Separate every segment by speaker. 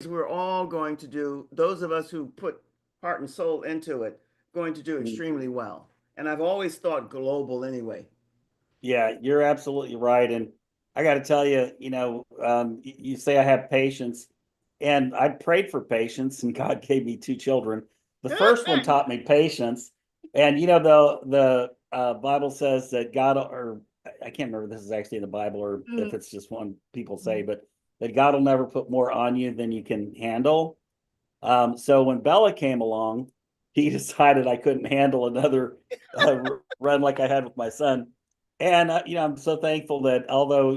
Speaker 1: we're all going to do, those of us who put heart and soul into it, going to do
Speaker 2: Mm.
Speaker 1: extremely well. And I've always thought global anyway.
Speaker 2: Yeah, you're absolutely right. And I got to tell you, you say I have patience, and I prayed for patience, and God gave me two children. The first one taught me patience, and the Bible says that God, or I can't remember if this is actually in the Bible or if it's just one people say, but that God will never put more on you than you can handle. So when Bella came along, he decided I couldn't handle another run like I had with my son. And I'm so thankful that although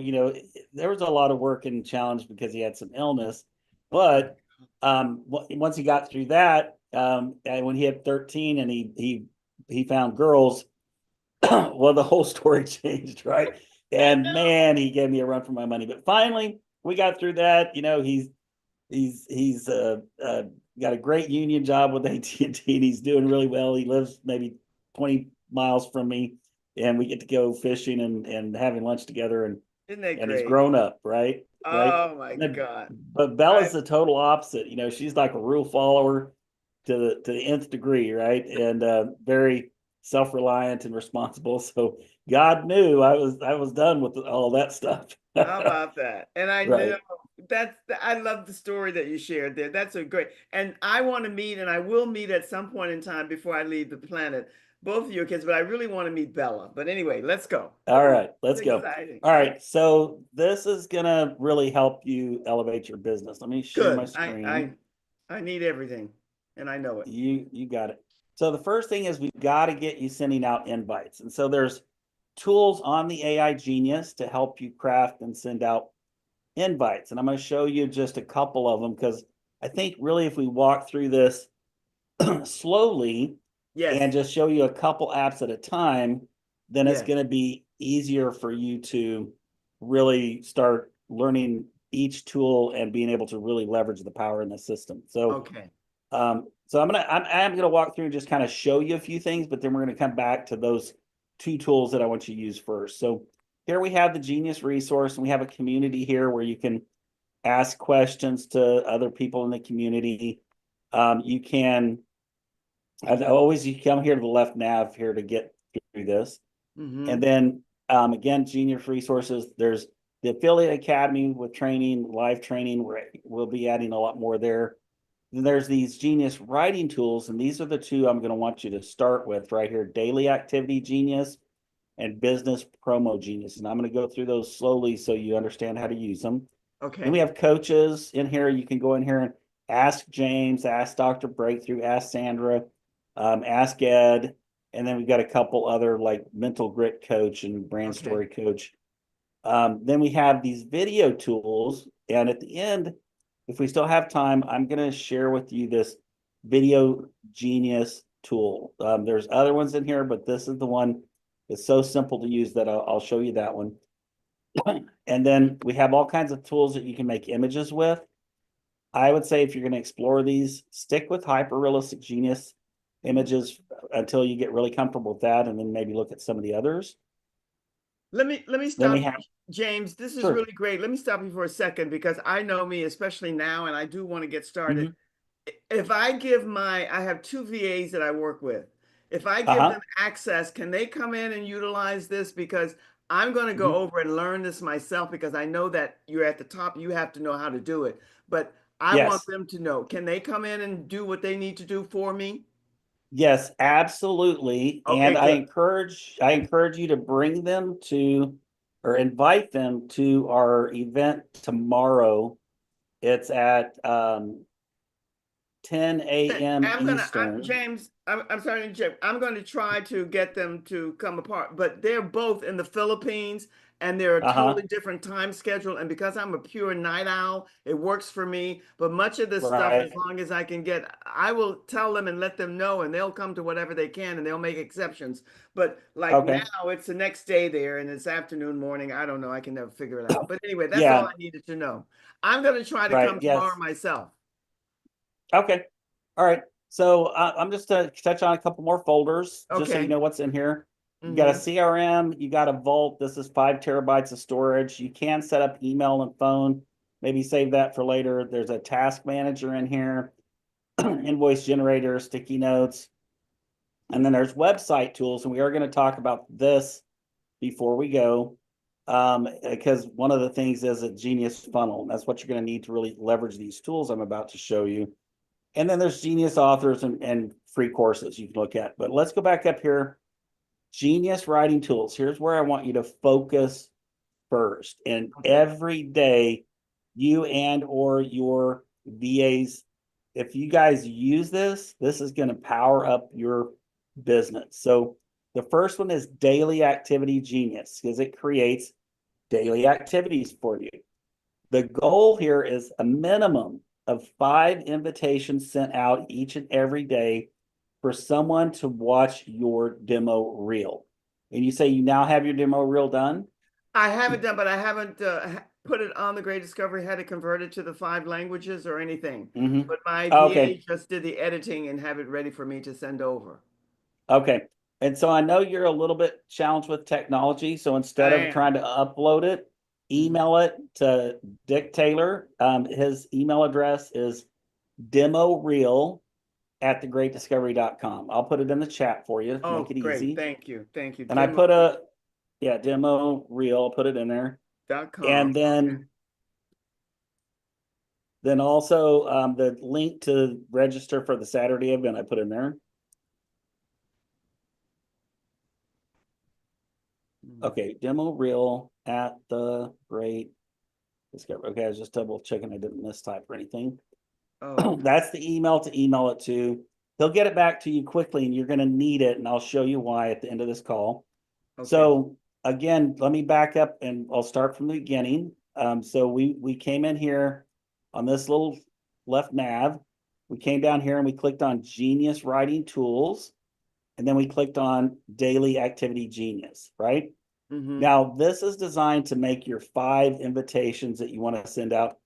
Speaker 2: there was a lot of work and challenge because he had some illness, but once he got through that, and when he hit 13 and he found girls, well, the whole story changed, right?
Speaker 1: I
Speaker 2: And
Speaker 1: know.
Speaker 2: man, he gave me a run for my money. But finally, we got through that. He's got a great union job with AT&T, and he's doing really well. He lives maybe 20 miles from me, and we get to go fishing and having lunch together,
Speaker 1: Isn't that
Speaker 2: and he's
Speaker 1: great?
Speaker 2: grown up, right? Right.
Speaker 1: Oh my
Speaker 2: And then,
Speaker 1: God.
Speaker 2: but
Speaker 1: I
Speaker 2: Bella's the total opposite. She's like a rule follower to the nth degree, right? And very self-reliant and responsible. So God knew I was done with all that stuff.
Speaker 1: How about that? And I know
Speaker 2: Right.
Speaker 1: I love the story that you shared there. That's a great, and I want to meet, and I will meet at some point in time before I leave the planet, both of your kids, but I really want to meet Bella. But anyway, let's go.
Speaker 2: All right,
Speaker 1: It's
Speaker 2: let's go.
Speaker 1: exciting.
Speaker 2: All right, so this is gonna really help you elevate your business. Let me share my
Speaker 1: Good.
Speaker 2: screen.
Speaker 1: I need everything, and I know it.
Speaker 2: You got it. So the first thing is we've got to get you sending out invites. And so there's tools on the AI Genius to help you craft and send out invites. And I'm going to show you just a couple of them because I think really if we walk through this slowly and
Speaker 1: Yes.
Speaker 2: just show you a couple apps at a time, then it's
Speaker 1: Yes.
Speaker 2: going to be easier for you to really start learning each tool and being able to really leverage the power in the system.
Speaker 1: Okay.
Speaker 2: So I'm gonna walk through and just kind of show you a few things, but then we're gonna come back to those two tools that I want you to use first. So here we have the Genius resource, and we have a community here where you can ask questions to other people in the community. You can always you come here to the left nav here to get through this. And
Speaker 1: Mm-hmm.
Speaker 2: then again, Genius resources. There's the affiliate academy with training, live training. We'll be adding a lot more there. Then there's these Genius writing tools, and these are the two I'm going to want you to start with right here: Daily Activity Genius and Business Promo Genius. And I'm going to go through those slowly so you understand how to use them. Then we
Speaker 1: Okay.
Speaker 2: have coaches in here. You can go in here and ask James, ask Dr. Breakthrough, ask Sandra, ask Ed. And then we've got a couple other like mental grit coach and brand
Speaker 1: Okay.
Speaker 2: story coach. Then we have these video tools. And at the end, if we still have time, I'm going to share with you this Video Genius tool. There's other ones in here, but this is the one that's so simple to use that I'll show you that one. And then we have all kinds of tools that you can make images with. I would say if you're going to explore these, stick with hyper realistic genius images until you get really comfortable with that, and then maybe look at some of the others.
Speaker 1: Let me
Speaker 2: Then we
Speaker 1: stop you,
Speaker 2: have,
Speaker 1: James. This is
Speaker 2: sure.
Speaker 1: really great. Let me stop you for a second because I know me, especially now, and I do want to get started.
Speaker 2: Mhm.
Speaker 1: If I give I have two VAs that I work with. If I give them
Speaker 2: Uh-huh.
Speaker 1: access, can they come in and utilize this? Because I'm going to go
Speaker 2: Mhm.
Speaker 1: over and learn this myself because I know that you're at the top. You have to know how to do it. But I want
Speaker 2: Yes.
Speaker 1: them to know. Can they come in and do what they need to do for me?
Speaker 2: Yes, absolutely.
Speaker 1: Okay,
Speaker 2: And I
Speaker 1: good.
Speaker 2: encourage I encourage you to bring them to or invite them to our event tomorrow. It's at 10 a.m. Eastern.
Speaker 1: James, I'm sorry to interject. I'm going to try to get them to come apart, but they're both in the Philippines and they're a
Speaker 2: Uh-huh.
Speaker 1: totally different time schedule. And because I'm a pure night owl, it works for me. But much of this stuff, as
Speaker 2: Right.
Speaker 1: long as I can get, I will tell them and let them know, and they'll come to whatever they can and they'll make exceptions. But like
Speaker 2: Okay.
Speaker 1: now, it's the next day there and it's afternoon, morning. I don't know. I can never figure it out. But anyway, that's all
Speaker 2: Yeah,
Speaker 1: I needed to know. I'm going to try to
Speaker 2: right.
Speaker 1: come tomorrow
Speaker 2: Yes.
Speaker 1: myself.
Speaker 2: Okay. All right. So I'm just to touch on a couple more folders, just so you
Speaker 1: Okay.
Speaker 2: know what's in here. You got a
Speaker 1: Mm-hmm.
Speaker 2: CRM, you got a Vault. This is 5 terabytes of storage. You can set up email and phone. maybe save that for later. There's a task manager in here, invoice generator, sticky notes. And then there's website tools. And we are going to talk about this before we go. Because one of the things is a Genius funnel. That's what you're going to need to really leverage these tools I'm about to show you. And then there's Genius authors and free courses you can look at. But let's go back up here. Genius writing tools. Here's where I want you to focus first. And every day, you and or your VAs, if you guys use this, this is going to power up your business. So the first one is Daily Activity Genius, because it creates daily activities for you. The goal here is a minimum of 5 invitations sent out each and every day for someone to watch your demo reel. And you say you now have your demo reel done?
Speaker 1: I have it done, but I haven't put it on the Great Discovery, had it converted to the 5 languages or anything. But my
Speaker 2: Okay.
Speaker 1: VA just did the editing and have it ready for me to send over.
Speaker 2: Okay. And so I know you're a little bit challenged with technology. So instead
Speaker 1: I
Speaker 2: of trying
Speaker 1: am.
Speaker 2: to upload it, email it to Dick Taylor. His email address is demoreel@thegreatdiscovery.com. I'll put it in the chat for you to
Speaker 1: Oh,
Speaker 2: make it
Speaker 1: great.
Speaker 2: easy.
Speaker 1: Thank you. Thank you.
Speaker 2: And I put demo reel, I'll put it in there.
Speaker 1: Demo.com.
Speaker 2: And then also the link to register for the Saturday event, I put in there. Okay, demo reel at the Great Discovery. Okay, I was just double checking I didn't mistype or anything.
Speaker 1: Oh,
Speaker 2: That's the email to email it to. He'll get it back to you quickly, and you're going to need it, and I'll show you why at the end of this call.
Speaker 1: okay.
Speaker 2: So again, let me back up, and I'll start from the beginning. So we came in here on this little left nav. We came down here and we clicked on Genius Writing Tools, and then we clicked on Daily Activity Genius, right? Now, this is designed to make your 5 invitations that you want to send out,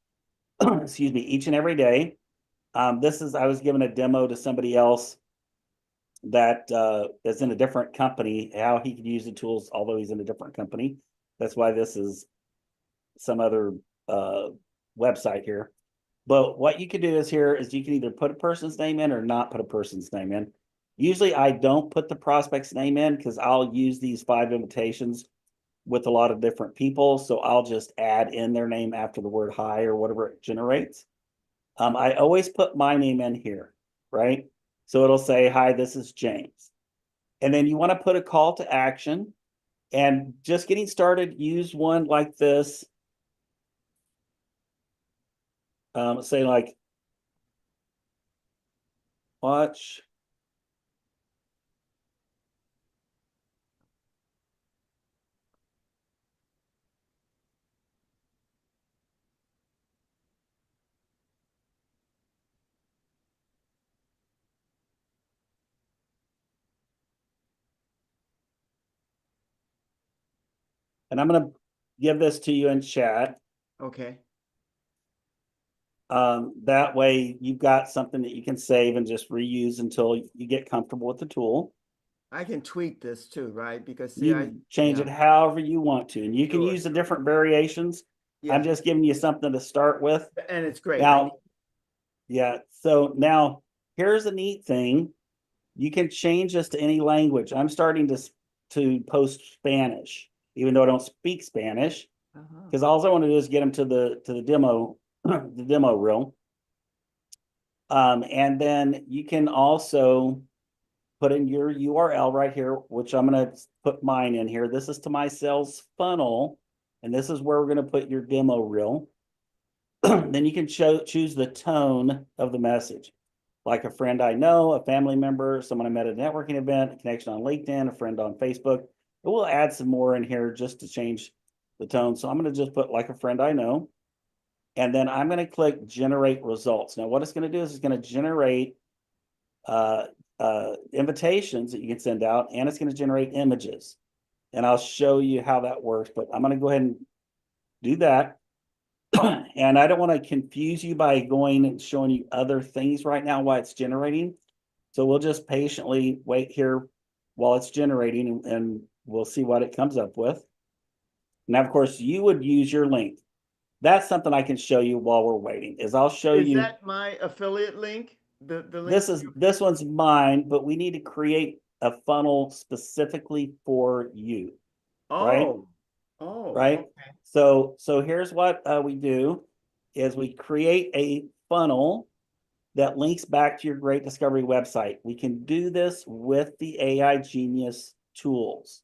Speaker 2: excuse me, each and every day. I was given a demo to somebody else that is in a different company, how he could use the tools, although he's in a different company. That's why this is some other website here. But what you can do is here is you can either put a person's name in or not put a person's name in. Usually I don't put the prospect's name in because I'll use these 5 invitations with a lot of different people. So I'll just add in their name after the word hi or whatever it generates. I always put my name in here, right? So it'll say, hi, this is James. And then you want to put a call to action. And just getting started, use one like this. Say like, watch. And I'm going to give this to you in chat.
Speaker 1: Okay.
Speaker 2: That way you've got something that you can save and just reuse until you get comfortable with the tool.
Speaker 1: I can tweak this too, right? Because see,
Speaker 2: You change it however you want to, and you can use the different variations.
Speaker 1: Yeah.
Speaker 2: I'm just giving you something to start with.
Speaker 1: And it's great.
Speaker 2: Now, yeah. So now here's a neat thing. You can change this to any language. I'm starting to post Spanish, even though I don't speak Spanish, because all I want to do is get them to the demo, the demo reel. And then you can also put in your URL right here, which I'm going to put mine in here. This is to my sales funnel, and this is where we're going to put your demo reel. Then you can choose the tone of the message, like a friend I know, a family member, someone I met at a networking event, a connection on LinkedIn, a friend on Facebook. But we'll add some more in here just to change the tone. So I'm going to just put like a friend I know. And then I'm going to click generate results. Now, what it's going to do is it's going to generate invitations that you can send out, and it's going to generate images. And I'll show you how that works, but I'm going to go ahead and do that. And I don't want to confuse you by going and showing you other things right now while it's generating. So we'll just patiently wait here while it's generating, and we'll see what it comes up with. Now, of course, you would use your link. that's something I can show you while we're waiting. Is I'll show
Speaker 1: Is
Speaker 2: you.
Speaker 1: that my affiliate link? The link?
Speaker 2: This one's mine, but we need to create a funnel specifically for you, right?
Speaker 1: Oh, oh,
Speaker 2: Right.
Speaker 1: okay.
Speaker 2: So here's what we do is we create a funnel that links back to your Great Discovery website. We can do this with the AI Genius tools,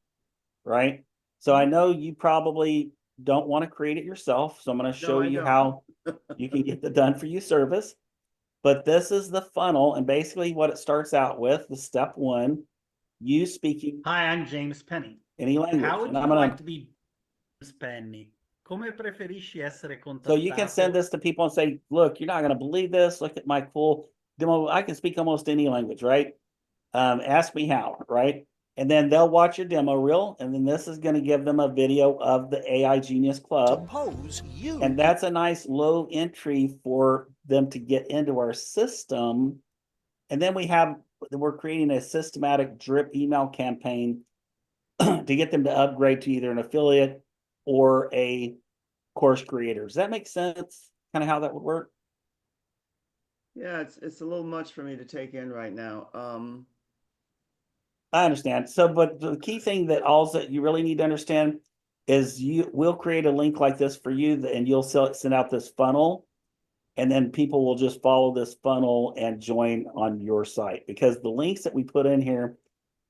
Speaker 2: right? So I
Speaker 1: Mhm.
Speaker 2: know you probably don't want to create it yourself. So I'm going to
Speaker 1: No,
Speaker 2: show
Speaker 1: I
Speaker 2: you
Speaker 1: don't.
Speaker 2: how you can get the done for you service. But this is the funnel. And basically what it starts out with, the step one, you speaking
Speaker 3: Hi, I'm James Penny.
Speaker 2: any
Speaker 3: How
Speaker 2: language.
Speaker 3: would
Speaker 2: And I'm
Speaker 3: you
Speaker 2: going
Speaker 3: like
Speaker 2: to,
Speaker 3: to be James Penny? Come preferisci essere
Speaker 2: so you can send
Speaker 3: contattato?
Speaker 2: this to people and say, look, you're not going to believe this. Look at my cool demo. I can speak almost any language, right? Ask me how, right? And then they'll watch your demo reel. And then this is going to give them a video of the AI Genius Club.
Speaker 4: Suppose you.
Speaker 2: And that's a nice low entry for them to get into our system. And then we're creating a systematic drip email campaign to get them to upgrade to either an affiliate or a course creator. Does that make sense? Kind of how that would work?
Speaker 1: Yeah, it's a little much for me to take in right now.
Speaker 2: I understand. So, but the key thing that also you really need to understand is we'll create a link like this for you and you'll send out this funnel and then people will just follow this funnel and join on your site because the links that we put in here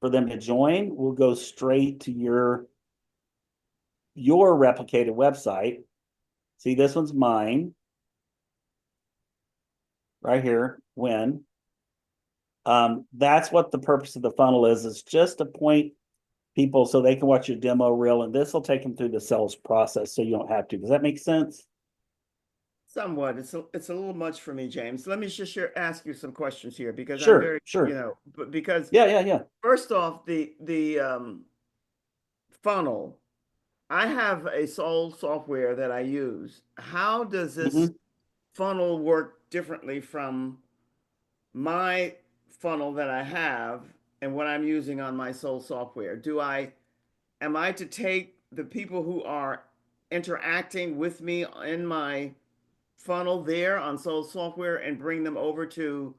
Speaker 2: for them to join will go straight to your replicated website. See, this one's mine right here. When that's what the purpose of the funnel is just to point people so they can watch your demo reel, and this will take them through the sales process so you don't have to. Does that make sense?
Speaker 1: Somewhat. It's a little much for me, James. Let me just ask you some questions here because I'm
Speaker 2: Sure,
Speaker 1: very,
Speaker 2: sure.
Speaker 1: but because
Speaker 2: Yeah.
Speaker 1: first off, the funnel, I have a sole software that I use. How does this
Speaker 2: Hmm.
Speaker 1: funnel work differently from my funnel that I have and what I'm using on my sole software? Am I to take the people who are interacting with me in my funnel there on Soul Software and bring them over to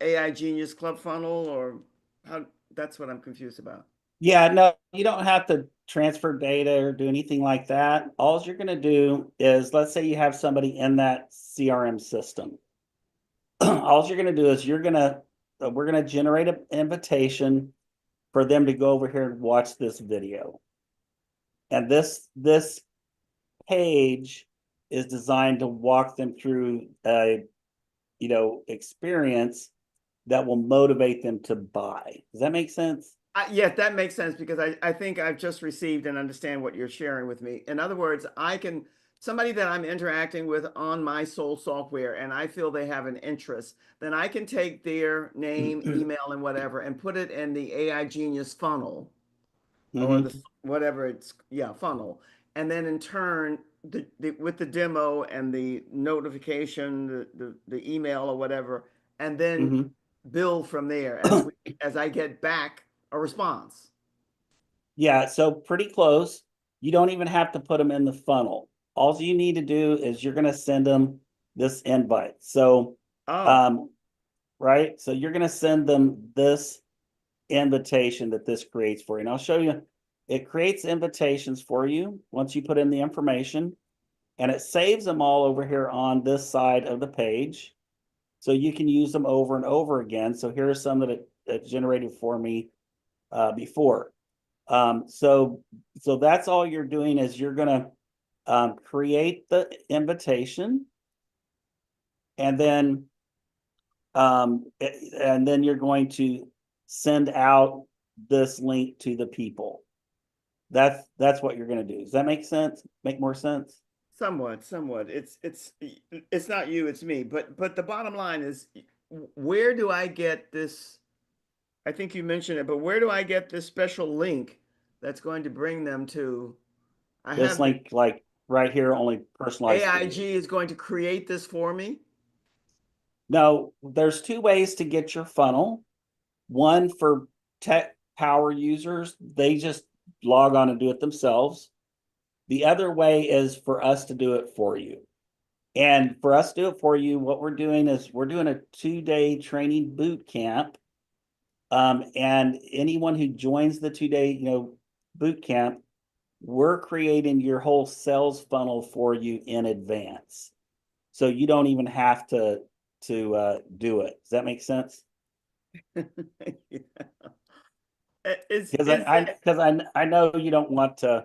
Speaker 1: AI Genius Club funnel, or how? That's what I'm confused about.
Speaker 2: Yeah, no, you don't have to transfer data or do anything like that. All you're going to do is, let's say you have somebody in that CRM system. All you're going to do is we're going to generate an invitation for them to go over here and watch this video. And this page is designed to walk them through a experience that will motivate them to buy. Does that make sense?
Speaker 1: Yes, that makes sense because I think I've just received and understand what you're sharing with me. In other words, somebody that I'm interacting with on my Soul software and I feel they have an interest, then I can take their name, email, and whatever and put it in the AI Genius funnel or the
Speaker 2: Mm-hmm.
Speaker 1: whatever it's, yeah, funnel. And then in turn, with the demo and the notification, the email or whatever, and then
Speaker 2: Mm-hmm.
Speaker 1: build from there as I get back a response.
Speaker 2: Yeah, so pretty close. You don't even have to put them in the funnel. All you need to do is you're going to send them this invite. So,
Speaker 1: Oh,
Speaker 2: um, right. So you're going to send them this invitation that this creates for you. And I'll show you, it creates invitations for you once you put in the information and it saves them all over here on this side of the page. So you can use them over and over again. So here are some that it generated for me before. So that's all you're doing is you're going to create the invitation and then you're going to send out this link to the people. That's what you're going to do. Does that make sense? Make more sense?
Speaker 1: somewhat, somewhat. It's not you, it's me. But the bottom line is, where do I get this? I think you mentioned it, but where do I get this special link that's going to bring them to? I
Speaker 2: This
Speaker 1: have the
Speaker 2: link, like right here, only personalized for you.
Speaker 1: AIG is going to create this for me.
Speaker 2: No, there's two ways to get your funnel. One for tech power users, they just log on and do it themselves. The other way is for us to do it for you. And for us to do it for you, what we're doing is we're doing a 2-day training boot camp. And anyone who joins the 2-day, boot camp, we're creating your whole sales funnel for you in advance. So you don't even have to do it. Does that make sense?
Speaker 1: Yeah. Is
Speaker 2: Because
Speaker 1: is
Speaker 2: I
Speaker 1: that
Speaker 2: because I know you don't want to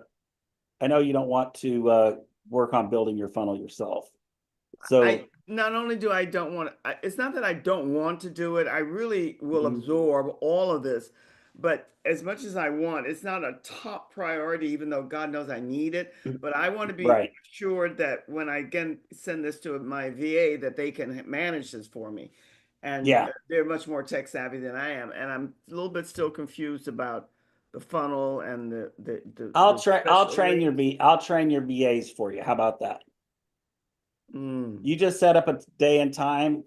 Speaker 2: work on building your funnel yourself.
Speaker 1: I
Speaker 2: So
Speaker 1: not only do I don't want to, it's not that I don't want to do it. I really will
Speaker 2: mhm,
Speaker 1: absorb all of this, but as much as I want, it's not a top priority, even though God knows I need it. But I want to be
Speaker 2: right.
Speaker 1: assured that when I again send this to my VA, that they can manage this for me. And
Speaker 2: Yeah.
Speaker 1: they're much more tech savvy than I am. And I'm a little bit still confused about the funnel and the special links.
Speaker 2: I'll train your VAs for you. How about that?
Speaker 1: Mm.
Speaker 2: You just set up a day and time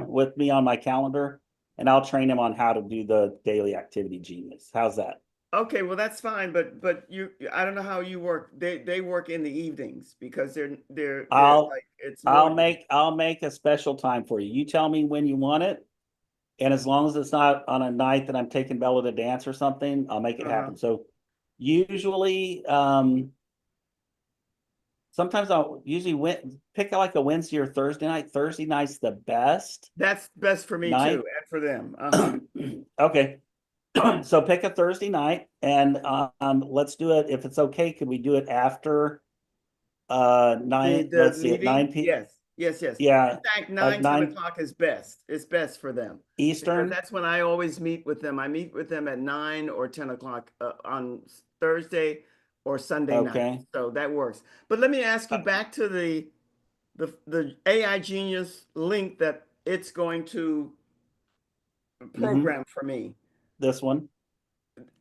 Speaker 2: with me on my calendar, and I'll train him on how to do the daily activity genius. How's that?
Speaker 1: Okay, well that's fine, but you I don't know how you work. They work in the evenings because they're
Speaker 2: I'll
Speaker 1: like it's morning.
Speaker 2: I'll make a special time for you. You tell me when you want it, and as long as it's not on a night that I'm taking Bella to dance or something, I'll make it
Speaker 1: Uh-huh.
Speaker 2: happen. So usually, sometimes I'll usually pick like a Wednesday or Thursday night. Thursday night's the best
Speaker 1: That's best for me too,
Speaker 2: night.
Speaker 1: and for them. Uh-huh.
Speaker 2: Okay. So pick a Thursday night and let's do it. If it's okay, could we do it after
Speaker 1: The
Speaker 2: 9,
Speaker 1: the
Speaker 2: let's see at
Speaker 1: meeting?
Speaker 2: 9 p.
Speaker 1: Yes, yes, yes. In
Speaker 2: Yeah,
Speaker 1: fact,
Speaker 2: like
Speaker 1: 9, 10
Speaker 2: 9
Speaker 1: o'clock is best. It's best for them because
Speaker 2: Eastern.
Speaker 1: that's when I always meet with them. I meet with them at 9 or 10 o'clock on Thursday or Sunday night.
Speaker 2: Okay.
Speaker 1: So that works. But let me ask you
Speaker 2: Uh,
Speaker 1: back to the AI Genius link that it's going to
Speaker 2: mhm.
Speaker 1: program for me.
Speaker 2: This one.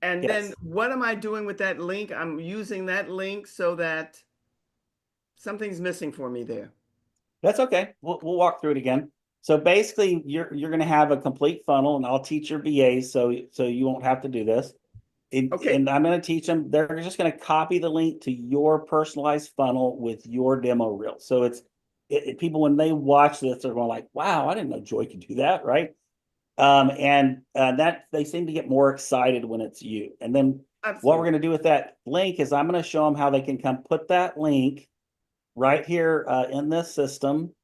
Speaker 1: And then
Speaker 2: Yes.
Speaker 1: what am I doing with that link? I'm using that link so that something's missing for me there.
Speaker 2: That's okay. We'll walk through it again. So basically you're going to have a complete funnel and I'll teach your VAs so you won't have to do this.
Speaker 1: Okay.
Speaker 2: And I'm going to teach them, they're just going to copy the link to your personalized funnel with your demo reel. So people, when they watch this, they're going like, wow, I didn't know Joy could do that. Right. And that they seem to get more excited when it's you. And then what we're
Speaker 1: Absolutely.
Speaker 2: going to do with that link is I'm going to show them how they can come put that link right here in this system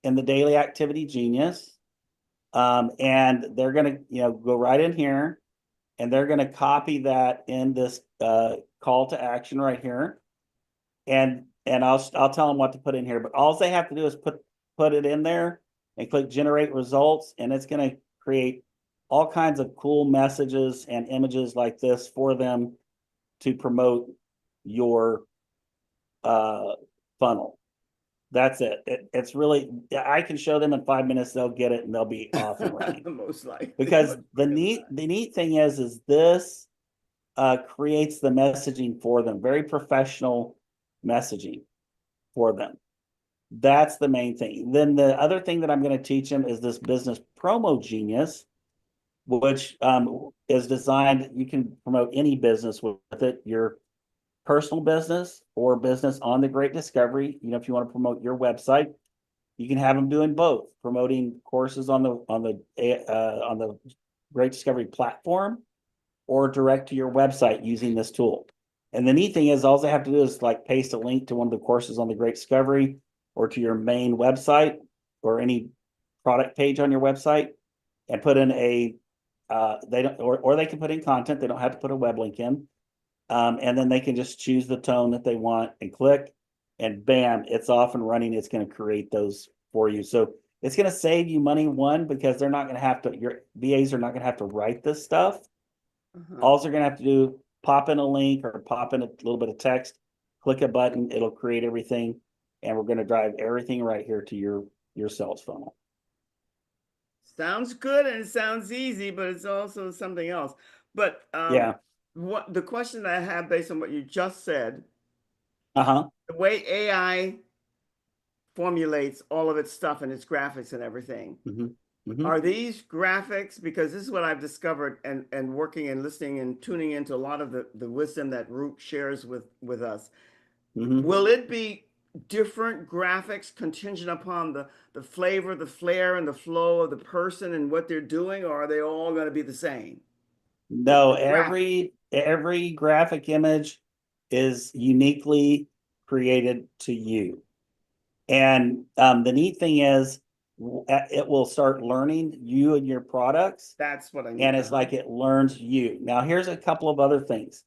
Speaker 2: in the daily activity genius. And they're going to, go right in here and they're going to copy that in this call to action right here. And I'll tell them what to put in here, but all they have to do is put it in there and click generate results, and it's going to create all kinds of cool messages and images like this for them to promote your uh, funnel. That's it. It's really, I can show them in 5 minutes, they'll get it and they'll be off and running.
Speaker 1: Most likely.
Speaker 2: Because
Speaker 1: Most
Speaker 2: the
Speaker 1: likely.
Speaker 2: neat thing is this creates the messaging for them, very professional messaging for them. That's the main thing. Then the other thing that I'm going to teach them is this business promo genius, which is designed, you can promote any business with it, your personal business or business on the Great Discovery. If you want to promote your website, you can have them doing both, promoting courses on the Great Discovery platform or direct to your website using this tool. And the neat thing is all they have to do is like paste a link to one of the courses on the Great Discovery or to your main website or any product page on your website and put in they don't, or they can put in content. They don't have to put a web link in. And then they can just choose the tone that they want and click and bam, it's off and running. It's going to create those for you. So it's going to save you money, one, because they're not going to have to, your VAs are not going to have to write this stuff.
Speaker 1: Uh-huh.
Speaker 2: All they're going to have to do, pop in a link or pop in a little bit of text, click a button, it'll create everything. And we're going to drive everything right here to your sales funnel.
Speaker 1: Sounds good and it sounds easy, but it's also something else. But
Speaker 2: Yeah.
Speaker 1: what the question that I have based on what you just said,
Speaker 2: Uh-huh.
Speaker 1: the way AI formulates all of its stuff and its graphics and everything,
Speaker 2: Mm-hmm. Mm-hmm.
Speaker 1: are these graphics, because this is what I've discovered and working and listening and tuning into a lot of the wisdom that Root shares with us. Will it be different graphics contingent upon the flavor, the flair, and the flow of the person and what they're doing, or are they all going to be the same?
Speaker 2: No,
Speaker 1: The graphic.
Speaker 2: every graphic image is uniquely created to you. And the neat thing is, it will start learning you and your products,
Speaker 1: That's what I need.
Speaker 2: and it's like it learns you. Now, here's a couple of other things.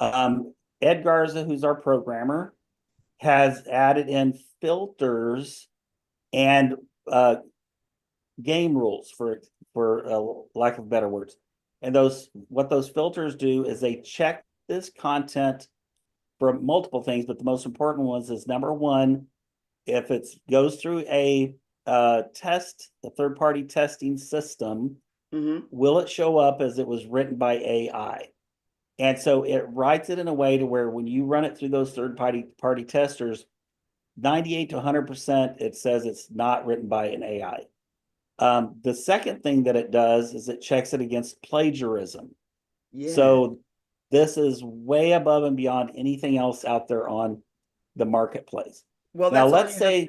Speaker 2: Ed Garza, who's our programmer, has added in filters and game rules, for lack of better words. And what those filters do is they check this content for multiple things, but the most important ones is, number one, if it goes through a third-party testing system, will it show up as it was written by AI? And so it writes it in a way to where when you run it through those third-party testers, 98 to 100%, it says it's not written by an AI. The second thing that it does is it checks it against plagiarism.
Speaker 1: Yeah.
Speaker 2: So this is way above and beyond anything else out there on the marketplace.
Speaker 1: Well,
Speaker 2: now
Speaker 1: that's all
Speaker 2: let's say,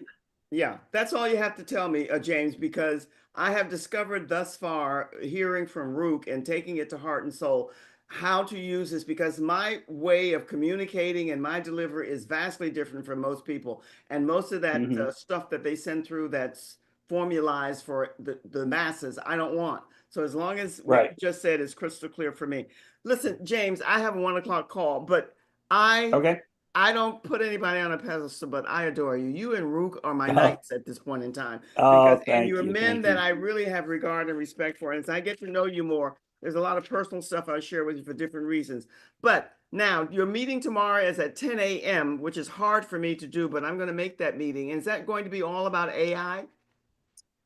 Speaker 1: yeah, that's all you have to tell me, James, because I have discovered thus far, hearing from Rook and taking it to heart and soul, how to use this, because my way of communicating and my delivery is vastly different from most people. And most of that stuff that they send through that's formalized for the masses, I don't want. So as long as what you just said is crystal clear for me. Listen, James, I have a 1 o'clock call, but
Speaker 2: okay.
Speaker 1: I don't put anybody on a pedestal, but I adore you. You and Rook are my knights at this point in time, because and
Speaker 2: Thank
Speaker 1: you're
Speaker 2: you,
Speaker 1: men
Speaker 2: thank
Speaker 1: that
Speaker 2: you.
Speaker 1: I really have regard and respect for. And as I get to know you more, there's a lot of personal stuff I'll share with you for different reasons. But now your meeting tomorrow is at 10 a.m., which is hard for me to do, but I'm going to make that meeting. And is that going to be all about AI?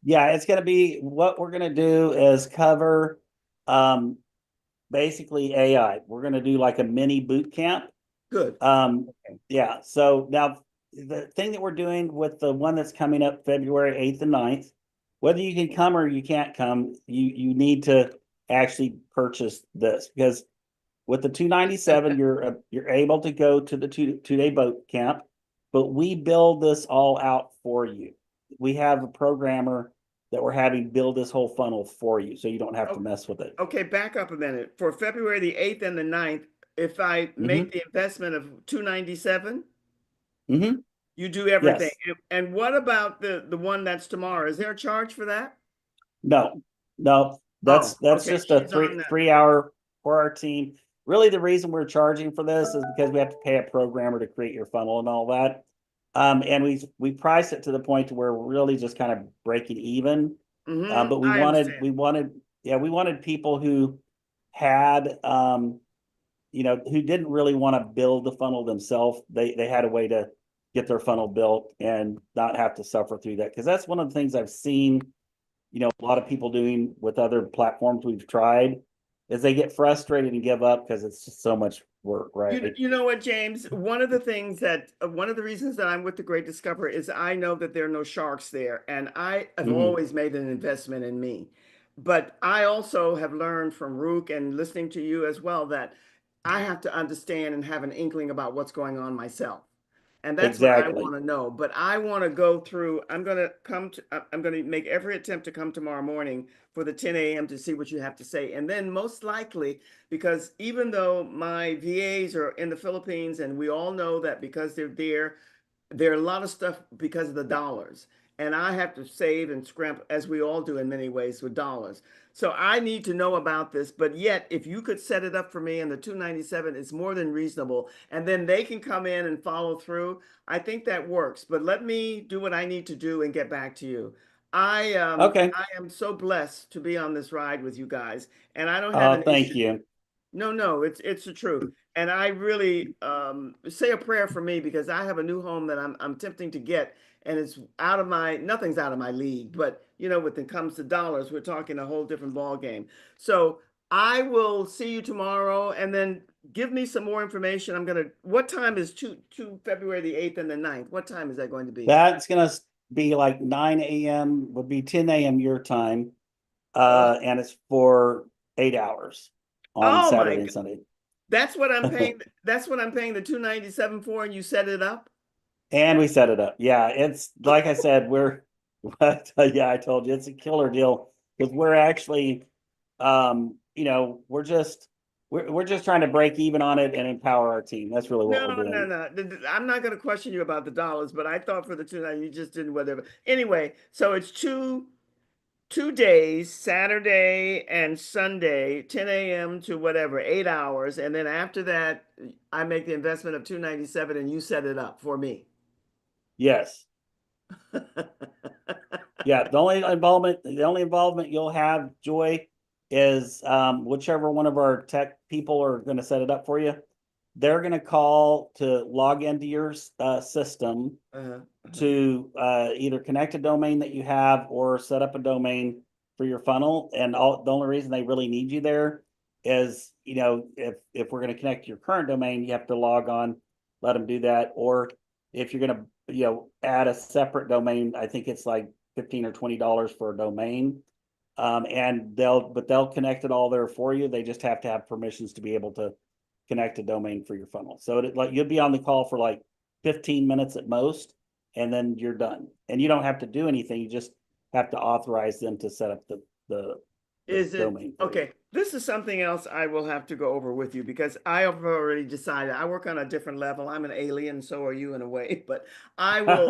Speaker 2: Yeah, it's going to be, what we're going to do is cover basically AI. We're going to do like a mini boot camp.
Speaker 1: Good.
Speaker 2: Yeah. So now the thing that we're doing with the one that's coming up February 8th and 9th, whether you can come or you can't come, you need to actually purchase this, because with the 297, you're able to go to the two-day boat camp, but we build this all out for you. We have a programmer that we're having build this whole funnel for you, so you don't have to mess with it.
Speaker 1: Okay, back up a minute. For February the 8th and the 9th, if I make the investment of 297, you do everything.
Speaker 2: Yes.
Speaker 1: And what about the one that's tomorrow? Is there a charge for that?
Speaker 2: No, no,
Speaker 1: Oh,
Speaker 2: that's
Speaker 1: okay.
Speaker 2: just a
Speaker 1: She's on that.
Speaker 2: 3 hour for our team. Really, the reason we're charging for this is because we have to pay a programmer to create your funnel and all that. And we price it to the point to where we're really just kind of breaking even. But
Speaker 1: I understand.
Speaker 2: we wanted people who had, who didn't really want to build the funnel themselves. They had a way to get their funnel built and not have to suffer through that. Because that's one of the things I've seen, a lot of people doing with other platforms we've tried, is they get frustrated and give up because it's just so much work, right?
Speaker 1: You know what, James? One of the things that one of the reasons that I'm with the Great Discoverer is I know that there are no sharks there, and I have always made an investment in me. But I also have learned from Rook and listening to you as well that I have to understand and have an inkling about what's going on myself. And that's what I
Speaker 2: Exactly.
Speaker 1: want to know. But I want to go through, I'm going to make every attempt to come tomorrow morning for the 10 a.m. to see what you have to say. And then most likely, because even though my VAs are in the Philippines and we all know that because they're there are a lot of stuff because of the dollars. And I have to save and scrimp, as we all do in many ways with dollars. So I need to know about this. But yet, if you could set it up for me and the 297 is more than reasonable, and then they can come in and follow through, I think that works. But let me do what I need to do and get back to you.
Speaker 2: Okay.
Speaker 1: I am so blessed to be on this ride with you guys, and I don't have an
Speaker 2: Thank
Speaker 1: issue.
Speaker 2: you.
Speaker 1: No, it's the truth. And I really say a prayer for me because I have a new home that I'm attempting to get, and it's out of my nothing's out of my league. But when it comes to dollars, we're talking a whole different ball game. So I will see you tomorrow, and then give me some more information. What time is two February the 8th and the 9th? What time is that going to be?
Speaker 2: That's gonna be like 9 a.m. would be 10 a.m. your time.
Speaker 1: Oh,
Speaker 2: And it's for 8 hours on
Speaker 1: oh
Speaker 2: Saturday
Speaker 1: my
Speaker 2: and Sunday.
Speaker 1: That's what I'm paying. That's what I'm paying the $297 for, and you set it up.
Speaker 2: And we set it up. Yeah, it's like I said, yeah, I told you it's a killer deal because we're actually, we're just trying to break even on it and empower our team. That's really what
Speaker 1: No,
Speaker 2: we're
Speaker 1: no,
Speaker 2: doing.
Speaker 1: no. I'm not going to question you about the dollars, but I thought for the two you just didn't whatever. Anyway, so it's two days, Saturday and Sunday, 10 a.m. to whatever, 8 hours, and then after that, I make the investment of 297, and you set it up for me.
Speaker 2: Yes. Yeah, the only involvement you'll have, Joy, is whichever one of our tech people are going to set it up for you. They're going to call to log into your system to either connect a domain that you have or set up a domain for your funnel. And the only reason they really need you there is, if we're going to connect your current domain, you have to log on, let them do that. Or if you're going to, add a separate domain, I think it's like $15 or $20 for a domain. And they'll connect it all there for you. They just have to have permissions to be able to connect a domain for your funnel. So you'll be on the call for like 15 minutes at most, and then you're done. And you don't have to do anything. You just have to authorize them to set up the
Speaker 1: Is it
Speaker 2: domain for you.
Speaker 1: okay? This is something else I will have to go over with you because I have already decided I work on a different level. I'm an alien, so are you in a way. But I will.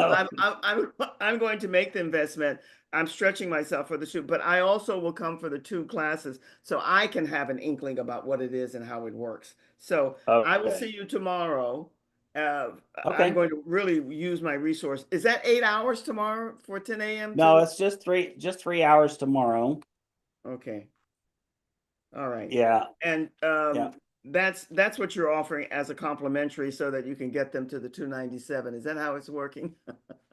Speaker 1: I'm going to make the investment. I'm stretching myself for the two, but I also will come for the two classes so I can have an inkling about what it is and how it works. So I will see
Speaker 2: Okay.
Speaker 1: you tomorrow. I'm
Speaker 2: Okay.
Speaker 1: going to really use my resource. Is that 8 hours tomorrow for 10 a.m.
Speaker 2: No,
Speaker 1: to?
Speaker 2: it's just 3 hours tomorrow.
Speaker 1: Okay. All right.
Speaker 2: Yeah.
Speaker 1: And
Speaker 2: Yeah.
Speaker 1: that's what you're offering as a complimentary so that you can get them to the 297. Is that how it's working?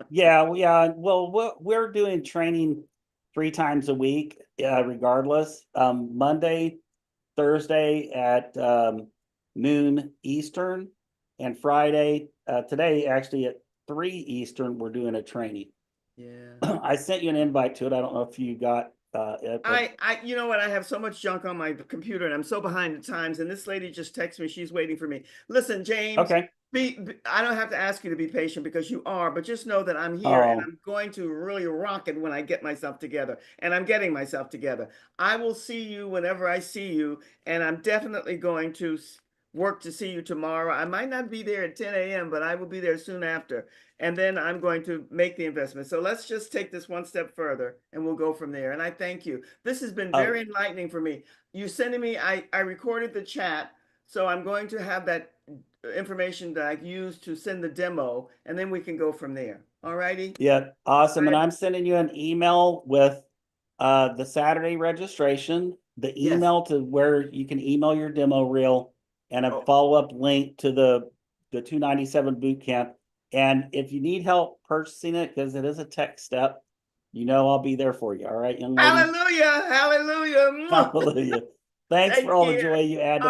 Speaker 2: Yeah. Yeah. Well, we're doing training 3 times a week, regardless. Monday, Thursday at noon Eastern, and Friday, today actually at 3 Eastern, we're doing a training.
Speaker 1: Yeah.
Speaker 2: I sent you an invite to it. I don't know if you got it, but
Speaker 1: You know what? I have so much junk on my computer and I'm so behind the times. And this lady just texted me. She's waiting for me. Listen, James,
Speaker 2: okay.
Speaker 1: I don't have to ask you to be patient because you are, but just know that I'm here and
Speaker 2: Oh,
Speaker 1: I'm going to really rock it when I get myself together. And I'm getting myself together. I will see you whenever I see you. And I'm definitely going to work to see you tomorrow. I might not be there at 10 a.m., but I will be there soon after. And then I'm going to make the investment. So let's just take this one step further and we'll go from there. And I thank you. This has been
Speaker 2: oh,
Speaker 1: very enlightening for me. You sending me, I recorded the chat. So I'm going to have that information that I use to send the demo and then we can go from there. All righty.
Speaker 2: yeah, awesome.
Speaker 1: I,
Speaker 2: And I'm sending you an email with the Saturday registration, the
Speaker 1: yes.
Speaker 2: email to where you can email your demo reel, and a
Speaker 1: Oh,
Speaker 2: follow-up link to the 297 boot camp. And if you need help purchasing it, because it is a tech step, I'll be there for you. All right, young lady.
Speaker 1: hallelujah. Hallelujah.
Speaker 2: Hallelujah. Thanks for
Speaker 1: Take
Speaker 2: all the
Speaker 1: care.
Speaker 2: joy you add to